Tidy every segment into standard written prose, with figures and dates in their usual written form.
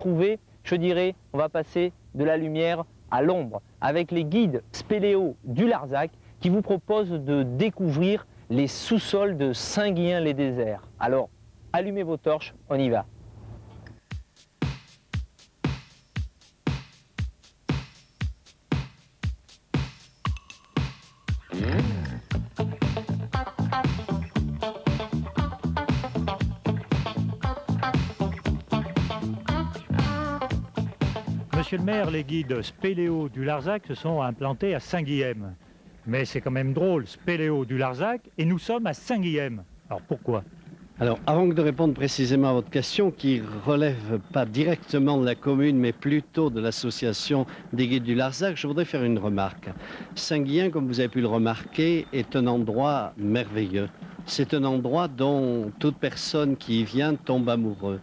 trouver, je dirais, on va passer de la lumière à l'ombre avec les guides Spéléo du Larzac qui vous proposent de découvrir les sous-sols de Saint-Guillain-les-Déserts. Alors, allumez vos torches, on y va. Monsieur le maire, les guides Spéléo du Larzac se sont implantés à Saint-Guilhem. Mais c'est quand même drôle, Spéléo du Larzac, et nous sommes à Saint-Guilhem. Alors pourquoi? Alors, avant de répondre précisément à votre question, qui relève pas directement de la commune, mais plutôt de l'association des guides du Larzac, je voudrais faire une remarque. Saint-Guilhem, comme vous avez pu le remarquer, est un endroit merveilleux. C'est un endroit dont toute personne qui y vient tombe amoureux.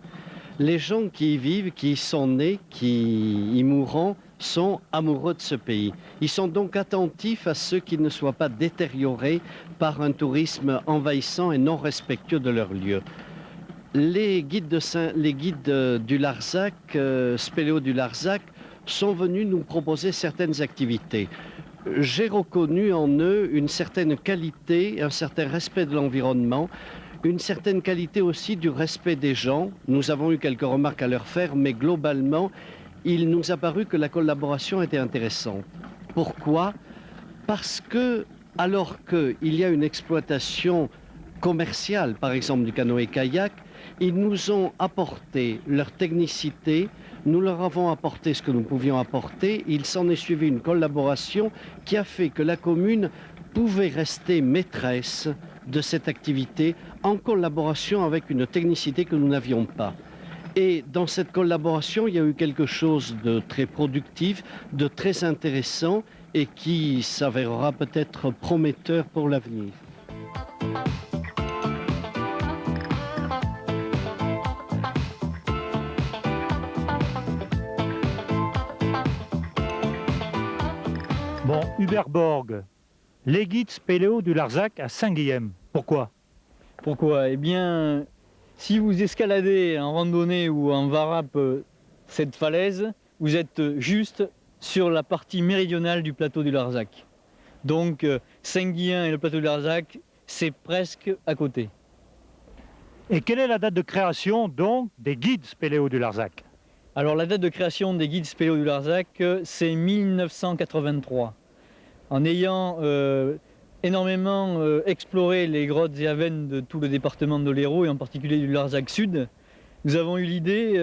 Les gens qui y vivent, qui y sont nés, qui y mourront, sont amoureux de ce pays. Ils sont donc attentifs à ce qu'ils ne soient pas détériorés par un tourisme envahissant et non respectueux de leur lieu. Les guides du Larzac, Spéléo du Larzac, sont venus nous proposer certaines activités. J'ai reconnu en eux une certaine qualité, un certain respect de l'environnement, une certaine qualité aussi du respect des gens. Nous avons eu quelques remarques à leur faire, mais globalement, il nous a paru que la collaboration était intéressante. Pourquoi? Parce que, alors qu'il y a une exploitation commerciale, par exemple du canoë-kayak, ils nous ont apporté leur technicité, nous leur avons apporté ce que nous pouvions apporter, il s'en est suivi une collaboration qui a fait que la commune pouvait rester maîtresse de cette activité en collaboration avec une technicité que nous n'avions pas. Et dans cette collaboration, il y a eu quelque chose de très productif, de très intéressant et qui s'avérera peut-être prometteur pour l'avenir. Bon, Hubert Borg, les guides Spéléo du Larzac à Saint-Guilhem. Pourquoi? Pourquoi? Eh bien, si vous escaladez en randonnée ou en varap cette falaise, vous êtes juste sur la partie méridionale du plateau du Larzac. Donc, Saint-Guillain et le plateau du Larzac, c'est presque à côté. Et quelle est la date de création, donc, des guides Spéléo du Larzac? Alors, la date de création des guides Spéléo du Larzac, c'est 1983. En ayant énormément exploré les grottes et avennes de tout le département de l'Hérault et en particulier du Larzac Sud, nous avons eu l'idée,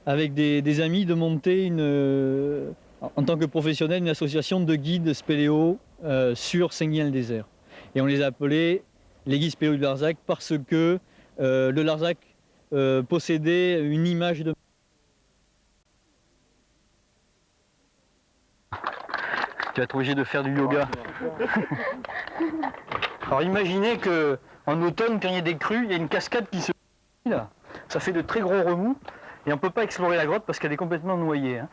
avec des amis, de monter en tant que professionnel, une association de guides Spéléo sur Saint-Guillain-le-Désert. Et on les a appelés les guides Spéléo du Larzac parce que le Larzac possédait une image de... Tu vas être obligé de faire du yoga. Alors imaginez qu'en automne, quand il y a des crues, il y a une cascade qui se... Là. Ça fait de très gros remous et on ne peut pas explorer la grotte parce qu'elle est complètement noyée. Hein.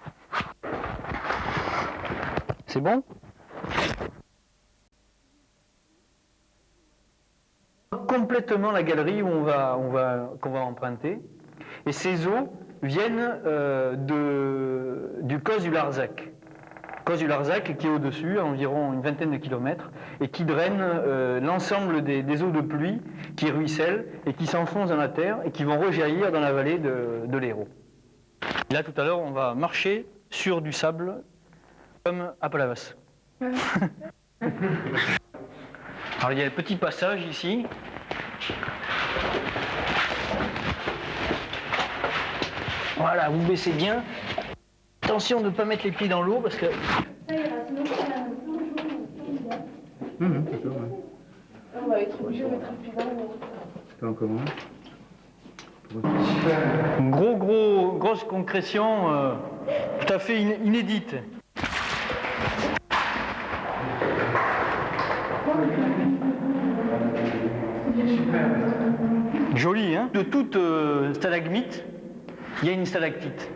C'est bon? Complètement la galerie où qu'on va emprunter. Et ces eaux viennent du causse du Larzac. Causse du Larzac qui est au-dessus, à environ une vingtaine de kilomètres, et qui draine l'ensemble des eaux de pluie qui ruissellent et qui s'enfoncent dans la terre et qui vont rejaillir dans la vallée de l'Hérault. Là, tout à l'heure, on va marcher sur du sable comme à Palavas. Alors, il y a un petit passage ici. Voilà, vous baissez bien. Attention de ne pas mettre les pieds dans l'eau parce que... Ça ira, sinon c'est c'est ça, ouais. on va être obligé de mettre les pieds dans l'eau. Attends, comment? Une grosse concrétion tout à fait inédite. Joli, hein? De toute stalagmite, il y a une stalactite.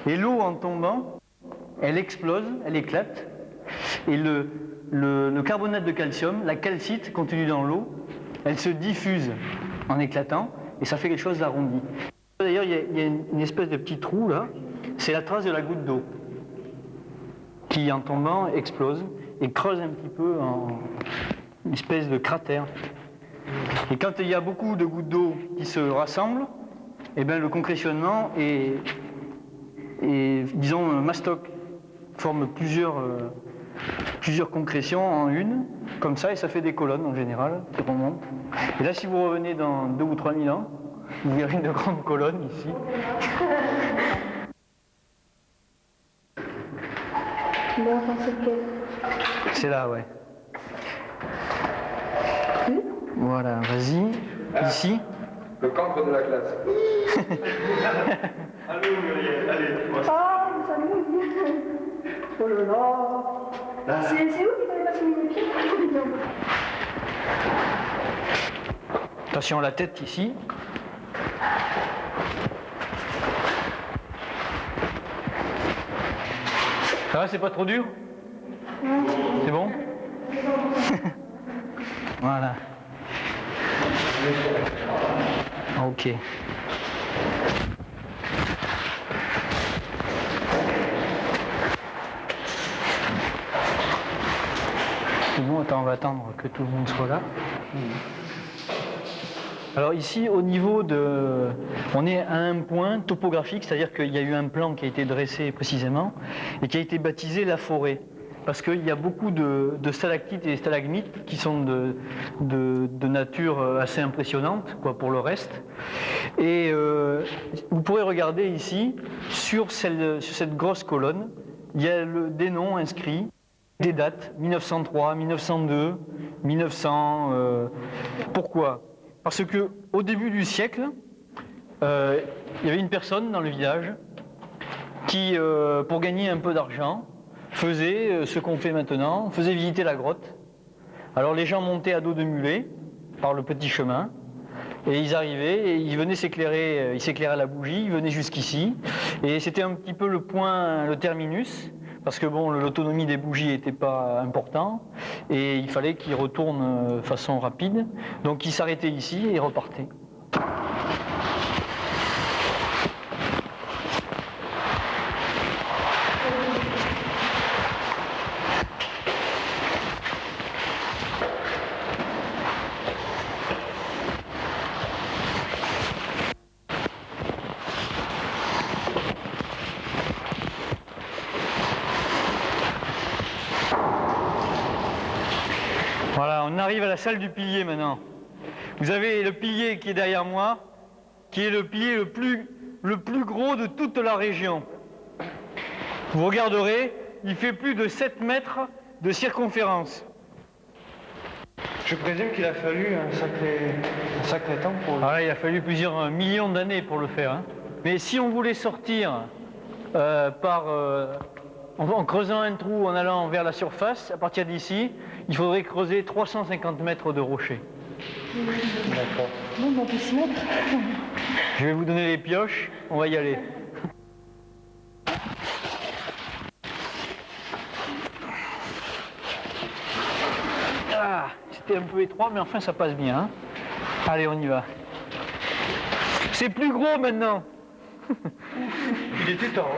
Et l'eau, en tombant, elle explose, elle éclate. Et le carbonate de calcium, la calcite contenue dans l'eau, elle se diffuse en éclatant et ça fait quelque chose d'arrondi. D'ailleurs, il il y a une espèce de petit trou là, c'est la trace de la goutte d'eau qui en tombant explose et creuse un petit peu en une espèce de cratère. Et quand il y a beaucoup de gouttes d'eau qui se rassemblent, eh bien, le concrétionnement est disons, mastoc, forme plusieurs concrétions en une, comme ça, et ça fait des colonnes en général qui remontent. Et là, si vous revenez dans 2 ou 3 000 ans, vous verrez une grande colonne ici. Bon, enfin, c'est lequel? C'est là, ouais. Voilà, vas-y. Ici. Le cancre de la classe. Ah, ça mouille. Oh là là. C'est où qu'il fallait pas finir les pieds? Attention à la tête ici. Ça va, c'est pas trop dur? C'est bon? Voilà. Ok. C'est bon, attends, on va attendre que tout le monde soit là. Alors ici, au niveau de... On est à un point topographique, c'est-à-dire qu'il y a eu un plan qui a été dressé précisément et qui a été baptisé la forêt. Parce qu'il y a beaucoup de stalactites et stalagmites qui sont de nature assez impressionnante, quoi, pour le reste. Et vous pourrez regarder ici, sur cette grosse colonne, il y a des noms inscrits, des dates, 1903, 1902, 1900. Pourquoi ? Parce qu'au début du siècle, il y avait une personne dans le village qui, pour gagner un peu d'argent, faisait ce qu'on fait maintenant, faisait visiter la grotte. Alors les gens montaient à dos de mulet par le petit chemin et ils arrivaient et ils venaient s'éclairer, ils s'éclairaient à la bougie, ils venaient jusqu'ici et c'était un petit peu le point, le terminus, parce que bon, l'autonomie des bougies n'était pas important et il fallait qu'ils retournent de façon rapide. Donc ils s'arrêtaient ici et ils repartaient. Voilà, on arrive à la salle du pilier maintenant. Vous avez le pilier qui est derrière moi, qui est le pilier le plus gros de toute la région. Vous regarderez, il fait plus de 7 mètres de circonférence. Je présume qu'il a fallu un sacré temps pour le faire. Ah, il a fallu plusieurs millions d'années pour le faire. Hein. Mais si on voulait sortir en creusant un trou, en allant vers la surface, à partir d'ici, il faudrait creuser 350 mètres de rocher. D'accord. Bon, on peut s'y mettre. Je vais vous donner les pioches, on va y aller. Ah, c'était un peu étroit, mais enfin ça passe bien. Hein. Allez, on y va. C'est plus gros maintenant. Il était temps. Hein.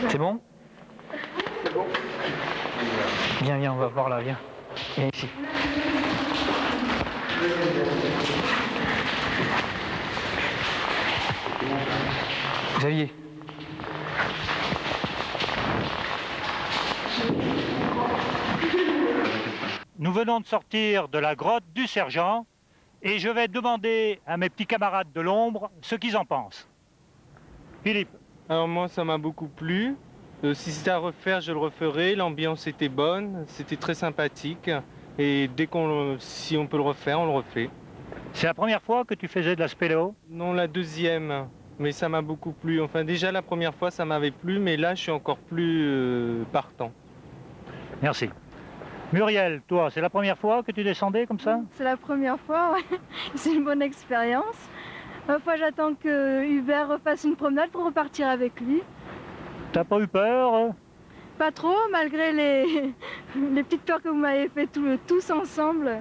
C'est bon? C'est bon. Viens, viens, on va voir là, viens. Viens ici. Xavier. Nous venons de sortir de la grotte du Sergent et je vais demander à mes petits camarades de l'ombre ce qu'ils en pensent. Philippe. Alors moi ça m'a beaucoup plu. Si c'était à refaire, je le referais. L'ambiance était bonne, c'était très sympathique. Et si on peut le refaire, on le refait. C'est la première fois que tu faisais de la spéléo? Non, la deuxième, mais ça m'a beaucoup plu. Enfin déjà la première fois ça m'avait plu, mais là je suis encore plus partant. Merci. Muriel, toi, c'est la première fois que tu descendais comme ça? C'est la première fois, ouais. C'est une bonne expérience. Parfois j'attends que Hubert refasse une promenade pour repartir avec lui. T'as pas eu peur? Pas trop, malgré les petites peurs que vous m'avez fait tous ensemble.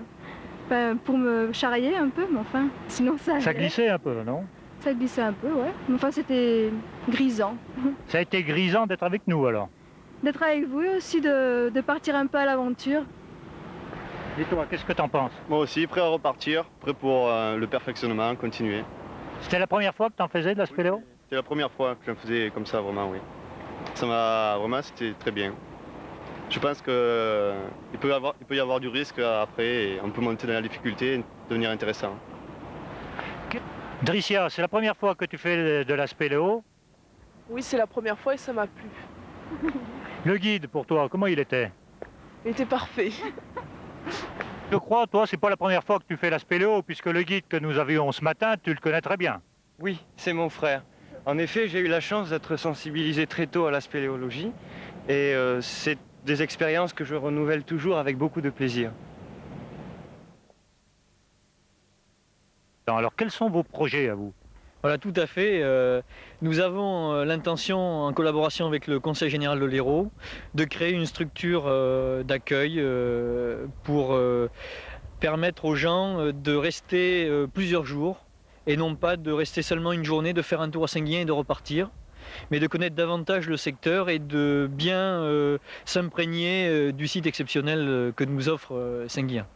Enfin, pour me charrier un peu, mais enfin, sinon ça allait. Ça glissait un peu, non? Ça glissait un peu, ouais. Mais enfin, c'était grisant. Ça a été grisant d'être avec nous alors. D'être avec vous et aussi de partir un peu à l'aventure. Et toi, qu'est-ce que t'en penses? Moi aussi, prêt à repartir, prêt pour le perfectionnement, continuer. C'était la première fois que t'en faisais de la spéléo? C'était la première fois que j'en faisais comme ça, vraiment, oui. Ça m'a vraiment, c'était très bien. Je pense qu'il peut y avoir du risque après, et on peut monter dans la difficulté et devenir intéressant. Dricia, c'est la première fois que tu fais de la spéléo. Oui, c'est la première fois et ça m'a plu. Le guide, pour toi, comment il était? Il était parfait. Je crois, toi, c'est pas la première fois que tu fais la spéléo, puisque le guide que nous avions ce matin, tu le connais très bien. Oui, c'est mon frère. En effet, j'ai eu la chance d'être sensibilisé très tôt à la spéléologie et c'est des expériences que je renouvelle toujours avec beaucoup de plaisir. Alors, quels sont vos projets à vous? Voilà, tout à fait. Nous avons l'intention, en collaboration avec le Conseil général de l'Hérault, de créer une structure d'accueil pour permettre aux gens de rester plusieurs jours et non pas de rester seulement une journée, de faire un tour à Saint-Guillain et de repartir, mais de connaître davantage le secteur et de bien s'imprégner du site exceptionnel que nous offre Saint-Guillain.